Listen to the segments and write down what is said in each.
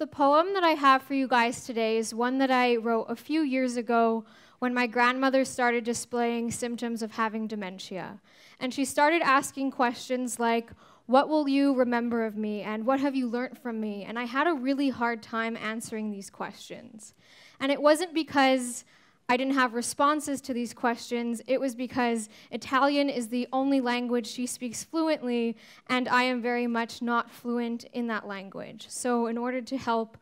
The poem that I have for you guys today is one that I wrote a few years ago when my grandmother started displaying symptoms of having dementia. And she started asking questions like, "What will you remember of me?" and "What have you learnt from me?" And I had a really hard time answering these questions. And it wasn't because I didn't have responses to these questions, it was because Italian is the only language she speaks fluently, and I am very much not fluent in that language. So in order to help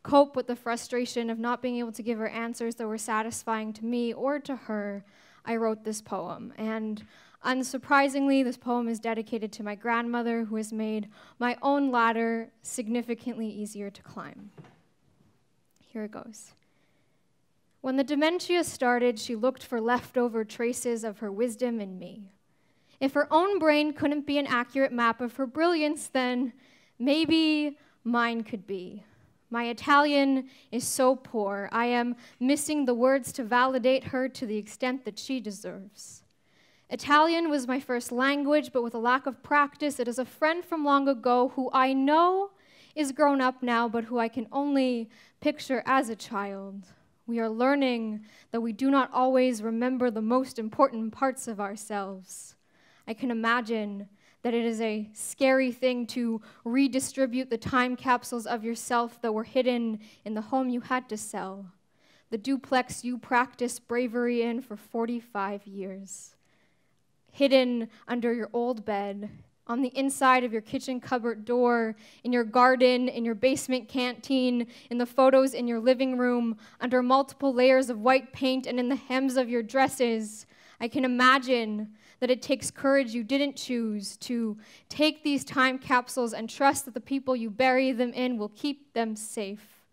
cope with the frustration of not being able to give her answers that were satisfying to me or to her, I wrote this poem. And unsurprisingly, this poem is dedicated to my grandmother, who has made my own ladder significantly easier to climb. Here it goes. When the dementia started, she looked for leftover traces of her wisdom in me. If her own brain couldn't be an accurate map of her brilliance, then maybe mine could be. My Italian is so poor, I am missing the words to validate her to the extent that she deserves. Italian was my first language, but with a lack of practice, it is a friend from long ago who I know is grown up now, but who I can only picture as a child. We are learning that we do not always remember the most important parts of ourselves. I can imagine that it is a scary thing to redistribute the time capsules of yourself that were hidden in the home you had to sell, the duplex you practiced bravery in for 45 years, hidden under your old bed, on the inside of your kitchen cupboard door, in your garden, in your basement canteen, in the photos in your living room, under multiple layers of white paint and in the hems of your dresses. I can imagine that it takes courage you didn't choose to take these time capsules and trust that the people you bury them in will keep them safe.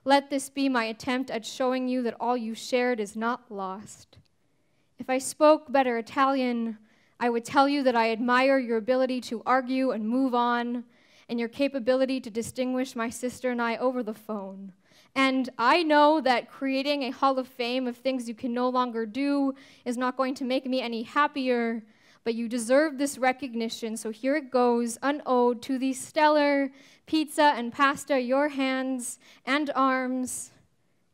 Let this be my attempt at showing you that all you shared is not lost. If I spoke better Italian, I would tell you that I admire your ability to argue and move on, and your capability to distinguish my sister and I over the phone. And I know that creating a hall of fame of things you can no longer do is not going to make me any happier, but you deserve this recognition, so here it goes, an ode to the stellar pizza and pasta your hands and arms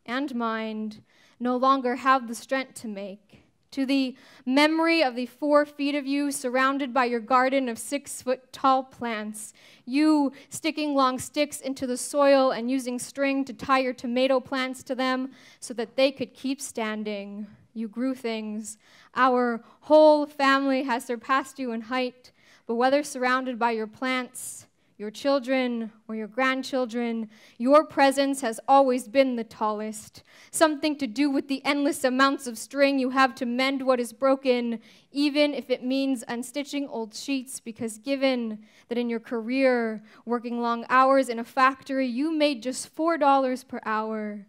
and mind no longer have the strength to make. To the memory of the 4 feet of you surrounded by your garden of 6-foot-tall plants, you sticking long sticks into the soil and using string to tie your tomato plants to them so that they could keep standing. You grew things. Our whole family has surpassed you in height, but whether surrounded by your plants, your children, or your grandchildren, your presence has always been the tallest. Something to do with the endless amounts of string you have to mend what is broken, even if it means unstitching old sheets, because given that in your career, working long hours in a factory, you made just $4 per hour,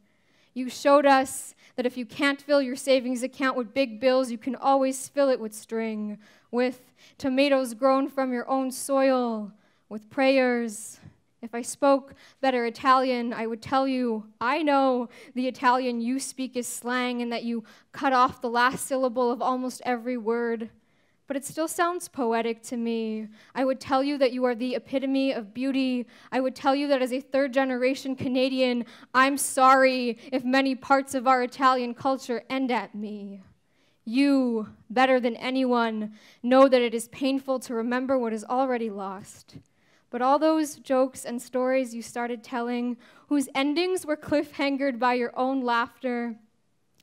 you showed us that if you can't fill your savings account with big bills, you can always fill it with string, with tomatoes grown from your own soil, with prayers. If I spoke better Italian, I would tell you, I know the Italian you speak is slang and that you cut off the last syllable of almost every word, but it still sounds poetic to me. I would tell you that you are the epitome of beauty. I would tell you that as a 3rd-generation Canadian, I'm sorry if many parts of our Italian culture end at me. You, better than anyone, know that it is painful to remember what is already lost. But all those jokes and stories you started telling, whose endings were cliffhangered by your own laughter,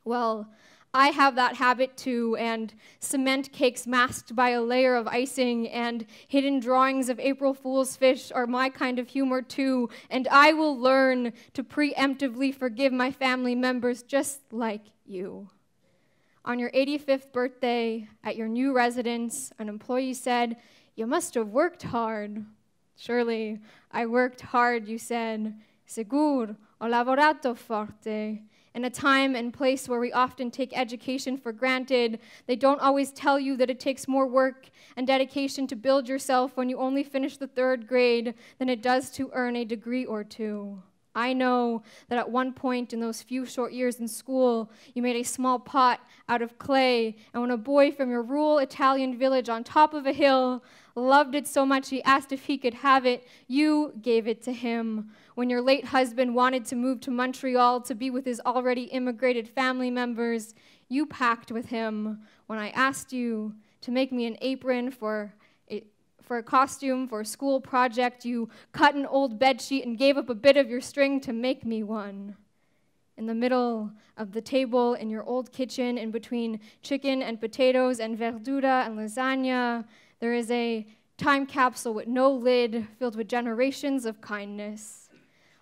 well, I have that habit too, and cement cakes masked by a layer of icing and hidden drawings of April Fool's fish are my kind of humor too, and I will learn to preemptively forgive my family members just like you. On your 85th birthday at your new residence, an employee said, "You must have worked hard." "Surely, I worked hard," you said. "Sicuro, ho lavorato forte." In a time and place where we often take education for granted, they don't always tell you that it takes more work and dedication to build yourself when you only finish the 3rd grade than it does to earn a degree or 2. I know that at one point in those few short years in school, you made a small pot out of clay, and when a boy from your rural Italian village on top of a hill loved it so much he asked if he could have it, you gave it to him. When your late husband wanted to move to Montreal to be with his already immigrated family members, you packed with him. When I asked you to make me an apron for a costume for a school project, you cut an old bedsheet and gave up a bit of your string to make me one. In the middle of the table in your old kitchen, in between chicken and potatoes and verdura and lasagna, there is a time capsule with no lid filled with generations of kindness.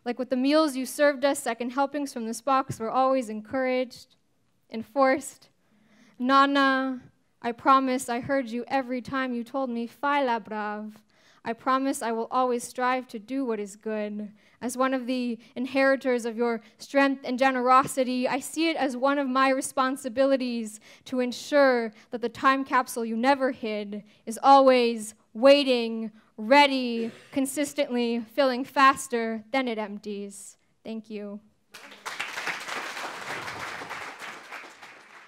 Like with the meals you served us, second helpings from this box were always encouraged, enforced. Nana, I promise I heard you every time you told me, fai la brave. I promise I will always strive to do what is good. As one of the inheritors of your strength and generosity, I see it as one of my responsibilities to ensure that the time capsule you never hid is always waiting, ready, consistently filling faster than it empties. Thank you.